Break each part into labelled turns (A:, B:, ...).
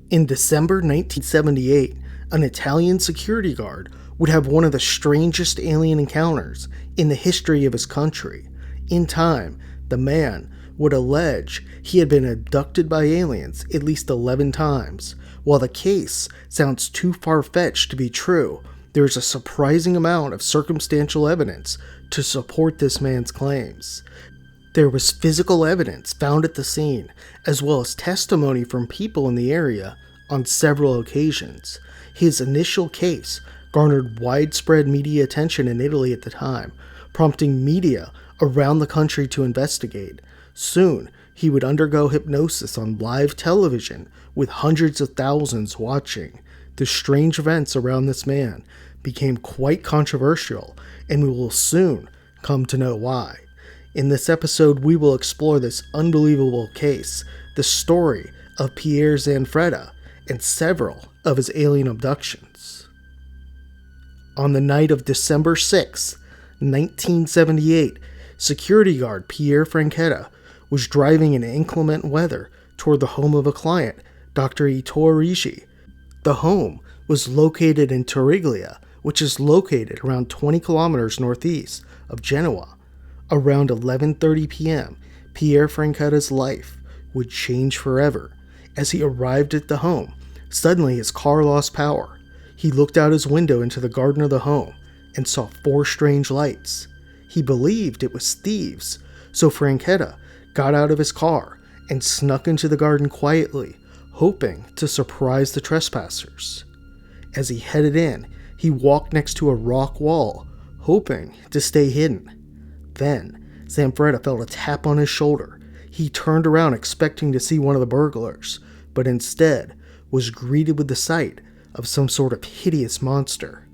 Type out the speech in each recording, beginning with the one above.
A: In December 1978, an Italian security guard would have one of the strangest alien encounters in the history of his country. In time, the man would allege he had been abducted by aliens at least 11 times. While the case sounds too far-fetched to be true, there is a surprising amount of circumstantial evidence to support this man's claims. There was physical evidence found at the scene, as well as testimony from people in the area on several occasions. His initial case garnered widespread media attention in Italy at the time, prompting media around the country to investigate. Soon, he would undergo hypnosis on live television with hundreds of thousands watching. The strange events around this man became quite controversial, and we will soon come to know why. In this episode, we will explore this unbelievable case, the story of Pier Zanfretta, and several of his alien abductions. On the night of December 6, 1978, security guard Pier Zanfretta was driving in inclement weather toward the home of a client, Dr. Ettore Ricci. The home was located in Torriglia, which is located around 20 kilometers northeast of Genoa. Around 11:30 p.m., Pier Zanfretta's life would change forever. As he arrived at the home, suddenly his car lost power. He looked out his window into the garden of the home and saw 4 strange lights. He believed it was thieves, so Zanfretta got out of his car and snuck into the garden quietly, hoping to surprise the trespassers. As he headed in, he walked next to a rock wall, hoping to stay hidden. Then, Zanfretta felt a tap on his shoulder. He turned around expecting to see one of the burglars, but instead was greeted with the sight of some sort of hideous monster.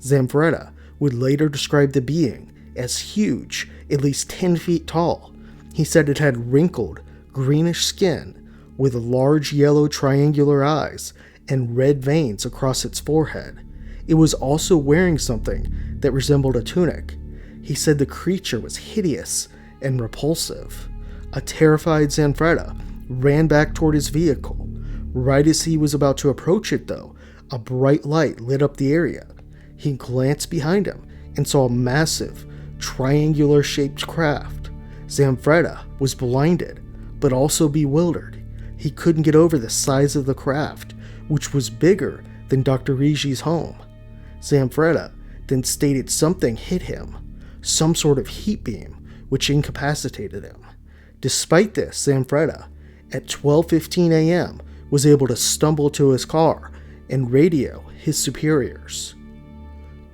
A: Zanfretta would later describe the being as huge, at least 10 feet tall. He said it had wrinkled, greenish skin with large yellow triangular eyes and red veins across its forehead. It was also wearing something that resembled a tunic. He said the creature was hideous and repulsive. A terrified Zanfretta ran back toward his vehicle. Right as he was about to approach it, though, a bright light lit up the area. He glanced behind him and saw a massive, triangular-shaped craft. Zanfretta was blinded, but also bewildered. He couldn't get over the size of the craft, which was bigger than Dr. Ricci's home. Zanfretta then stated something hit him, some sort of heat beam, which incapacitated him. Despite this, Zanfretta, at 12:15 a.m., was able to stumble to his car and radio his superiors.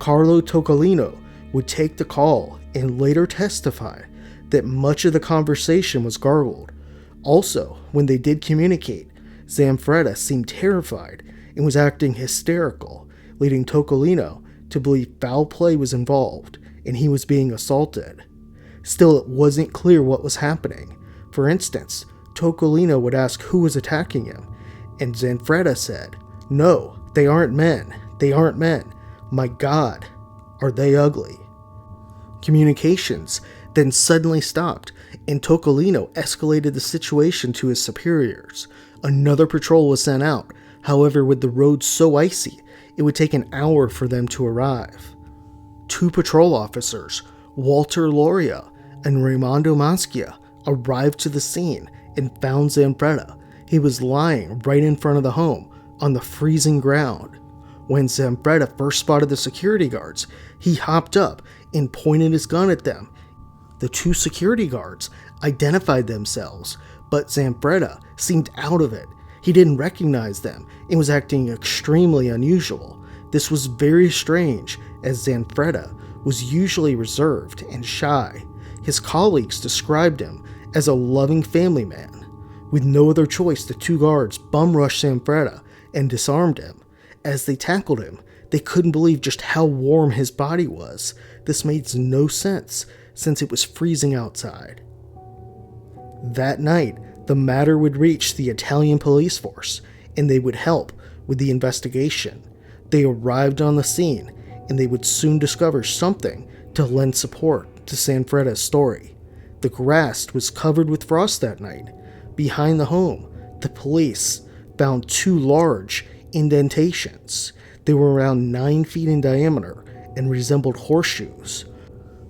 A: Carlo Toccolino would take the call and later testify that much of the conversation was garbled. Also, when they did communicate, Zanfretta seemed terrified and was acting hysterical, leading Toccolino to believe foul play was involved and he was being assaulted. Still, it wasn't clear what was happening. For instance, Toccolino would ask who was attacking him, and Zanfretta said, "No, they aren't men. They aren't men. My God, are they ugly?" Communications then suddenly stopped, and Toccolino escalated the situation to his superiors. Another patrol was sent out. However, with the roads so icy, it would take an hour for them to arrive. 2 patrol officers, Walter Loria and Raimondo Maschia, arrived to the scene and found Zanfretta. He was lying right in front of the home on the freezing ground. When Zanfretta first spotted the security guards, he hopped up and pointed his gun at them. The 2 security guards identified themselves, but Zanfretta seemed out of it. He didn't recognize them and was acting extremely unusual. This was very strange, as Zanfretta was usually reserved and shy. His colleagues described him as a loving family man. With no other choice, the 2 guards bum-rushed Zanfretta and disarmed him. As they tackled him, they couldn't believe just how warm his body was. This made no sense, since it was freezing outside. That night, the matter would reach the Italian police force, and they would help with the investigation. They arrived on the scene, and they would soon discover something to lend support to Zanfretta's story. The grass was covered with frost that night. Behind the home, the police found two large indentations. They were around 9 feet in diameter and resembled horseshoes.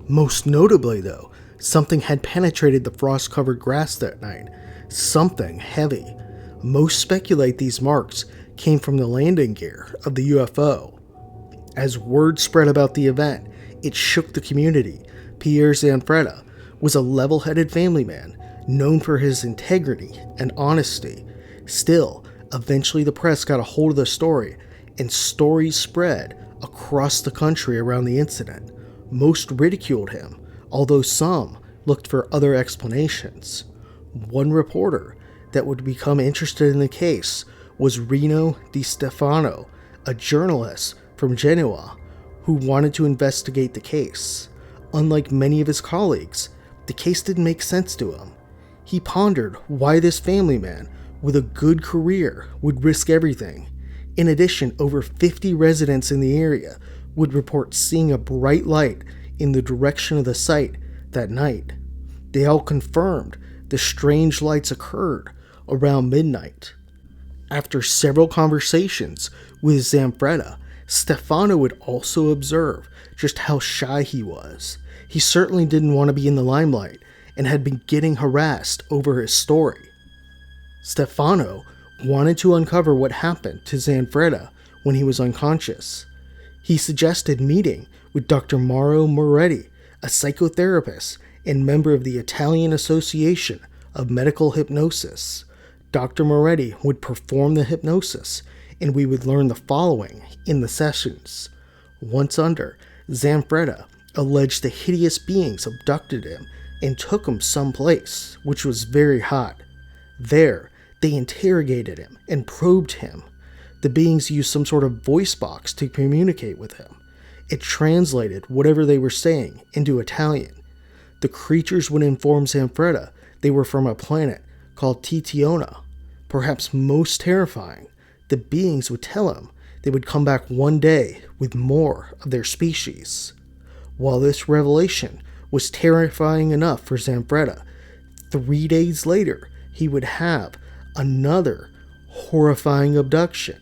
A: Most notably, though, something had penetrated the frost-covered grass that night. Something heavy. Most speculate these marks came from the landing gear of the UFO. As word spread about the event, it shook the community. Pier Zanfretta was a level-headed family man, known for his integrity and honesty. Still, eventually the press got a hold of the story, and stories spread across the country around the incident. Most ridiculed him, although some looked for other explanations. One reporter that would become interested in the case was Rino Di Stefano, a journalist from Genoa who wanted to investigate the case. Unlike many of his colleagues, the case didn't make sense to him. He pondered why this family man with a good career would risk everything. In addition, over 50 residents in the area would report seeing a bright light in the direction of the site that night. They all confirmed the strange lights occurred around midnight. After several conversations with Zanfretta, Stefano would also observe just how shy he was. He certainly didn't want to be in the limelight and had been getting harassed over his story. Stefano wanted to uncover what happened to Zanfretta when he was unconscious. He suggested meeting with Dr. Mauro Moretti, a psychotherapist and member of the Italian Association of Medical Hypnosis. Dr. Moretti would perform the hypnosis, and we would learn the following in the sessions. Once under, Zanfretta alleged the hideous beings abducted him and took him someplace, which was very hot. There, they interrogated him and probed him. The beings used some sort of voice box to communicate with him. It translated whatever they were saying into Italian. The creatures would inform Zanfretta they were from a planet called Titiona. Perhaps most terrifying, the beings would tell him they would come back one day with more of their species. While this revelation was terrifying enough for Zanfretta, 3 days later he would have another horrifying abduction.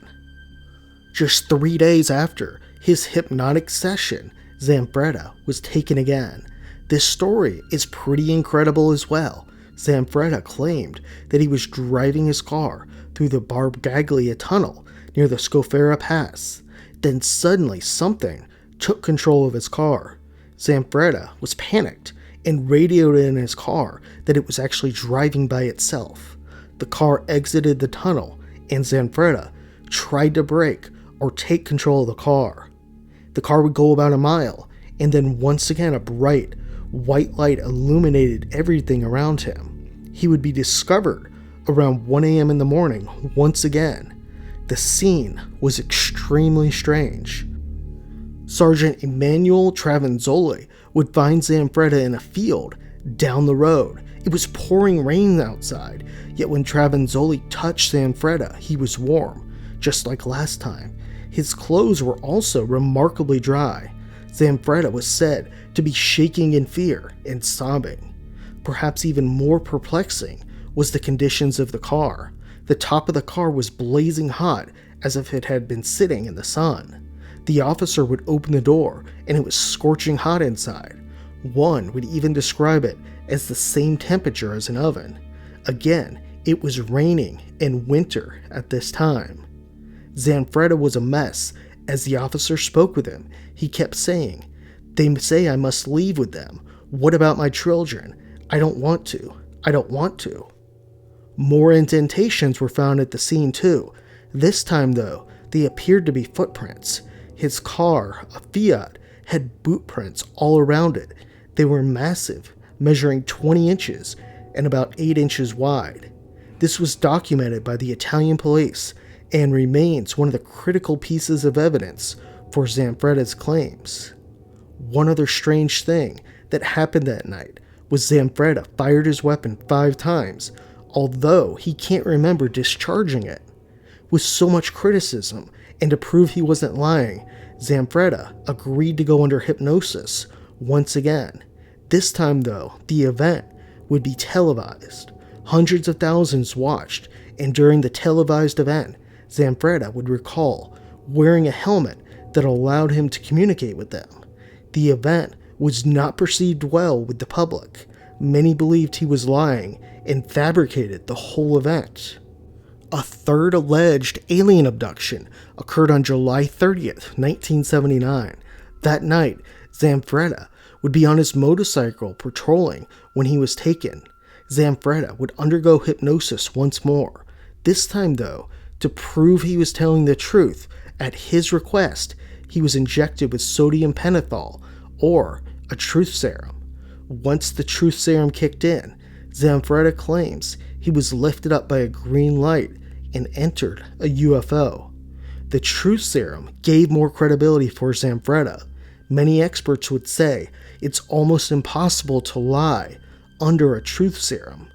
A: Just 3 days after his hypnotic session, Zanfretta was taken again. This story is pretty incredible as well. Zanfretta claimed that he was driving his car through the Bargaglia tunnel near the Scofera Pass. Then suddenly something took control of his car. Zanfretta was panicked and radioed in his car that it was actually driving by itself. The car exited the tunnel and Zanfretta tried to brake or take control of the car. The car would go about a mile, and then once again a bright white light illuminated everything around him. He would be discovered around 1 a.m. in the morning once again. The scene was extremely strange. Sergeant Emanuele Travanzoli would find Zanfretta in a field down the road. It was pouring rain outside, yet when Travanzoli touched Zanfretta, he was warm, just like last time. His clothes were also remarkably dry. Zanfretta was said to be shaking in fear and sobbing. Perhaps even more perplexing was the conditions of the car. The top of the car was blazing hot as if it had been sitting in the sun. The officer would open the door and it was scorching hot inside. One would even describe it as the same temperature as an oven. Again, it was raining and winter at this time. Zanfretta was a mess. As the officer spoke with him, he kept saying, "They say I must leave with them. What about my children? I don't want to. I don't want to." More indentations were found at the scene too. This time though, they appeared to be footprints. His car, a Fiat, had boot prints all around it. They were massive, measuring 20 inches and about 8 inches wide. This was documented by the Italian police and remains one of the critical pieces of evidence for Zanfretta's claims. One other strange thing that happened that night was Zanfretta fired his weapon 5 times, although he can't remember discharging it. With so much criticism, and to prove he wasn't lying, Zanfretta agreed to go under hypnosis once again. This time though, the event would be televised. Hundreds of thousands watched, and during the televised event, Zanfretta would recall wearing a helmet that allowed him to communicate with them. The event was not perceived well with the public. Many believed he was lying and fabricated the whole event. A third alleged alien abduction occurred on July 30th, 1979. That night, Zanfretta would be on his motorcycle patrolling when he was taken. Zanfretta would undergo hypnosis once more. This time, though, to prove he was telling the truth, at his request, he was injected with sodium pentothal, or a truth serum. Once the truth serum kicked in, Zanfretta claims he was lifted up by a green light and entered a UFO. The truth serum gave more credibility for Zanfretta. Many experts would say it's almost impossible to lie under a truth serum.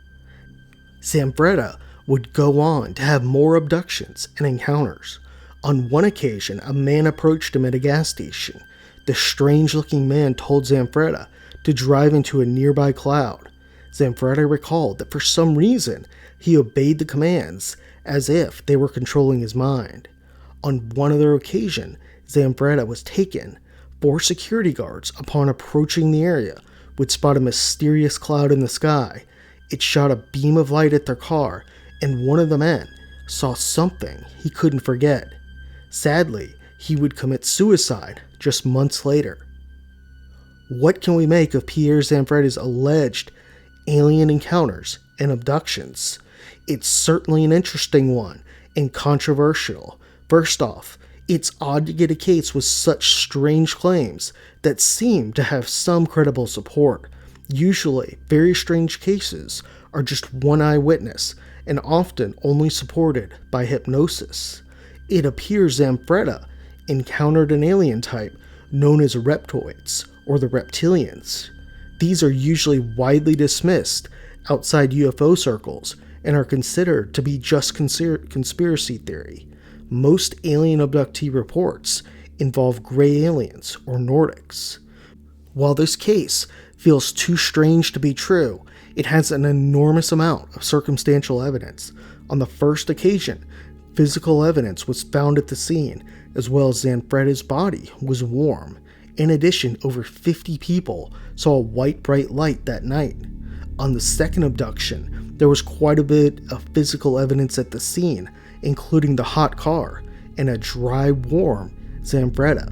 A: Zanfretta would go on to have more abductions and encounters. On one occasion, a man approached him at a gas station. The strange-looking man told Zanfretta to drive into a nearby cloud. Zanfretta recalled that for some reason, he obeyed the commands as if they were controlling his mind. On one other occasion, Zanfretta was taken. 4 security guards, upon approaching the area, would spot a mysterious cloud in the sky. It shot a beam of light at their car, and one of the men saw something he couldn't forget. Sadly, he would commit suicide just months later. What can we make of Pier Zanfretta's alleged alien encounters and abductions? It's certainly an interesting one and controversial. First off, it's odd to get a case with such strange claims that seem to have some credible support. Usually, very strange cases are just one eyewitness and often only supported by hypnosis. It appears Zanfretta encountered an alien type known as reptoids, or the reptilians. These are usually widely dismissed outside UFO circles and are considered to be just conspiracy theory. Most alien abductee reports involve gray aliens or Nordics. While this case feels too strange to be true, it has an enormous amount of circumstantial evidence. On the first occasion, physical evidence was found at the scene, as well as Zanfretta's body was warm. In addition, over 50 people saw a white bright light that night. On the second abduction, there was quite a bit of physical evidence at the scene, including the hot car and a dry, warm Zanfretta.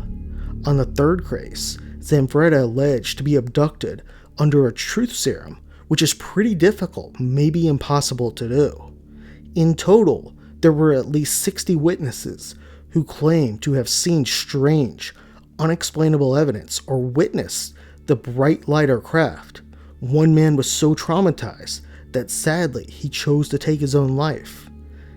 A: On the third case, Zanfretta alleged to be abducted under a truth serum, which is pretty difficult, maybe impossible to do. In total, there were at least 60 witnesses who claimed to have seen strange, unexplainable evidence or witnessed the bright light or craft. One man was so traumatized that sadly he chose to take his own life.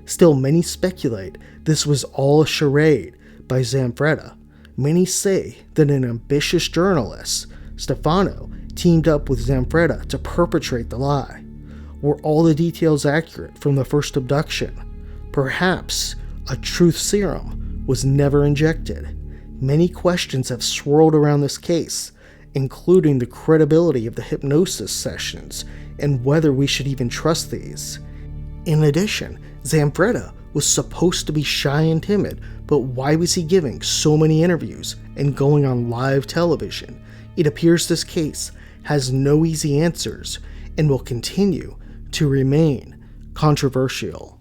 A: Still, many speculate this was all a charade by Zanfretta. Many say that an ambitious journalist, Stefano, teamed up with Zanfretta to perpetrate the lie. Were all the details accurate from the first abduction? Perhaps a truth serum was never injected. Many questions have swirled around this case, including the credibility of the hypnosis sessions and whether we should even trust these. In addition, Zanfretta was supposed to be shy and timid, but why was he giving so many interviews and going on live television? It appears this case has no easy answers and will continue to remain controversial.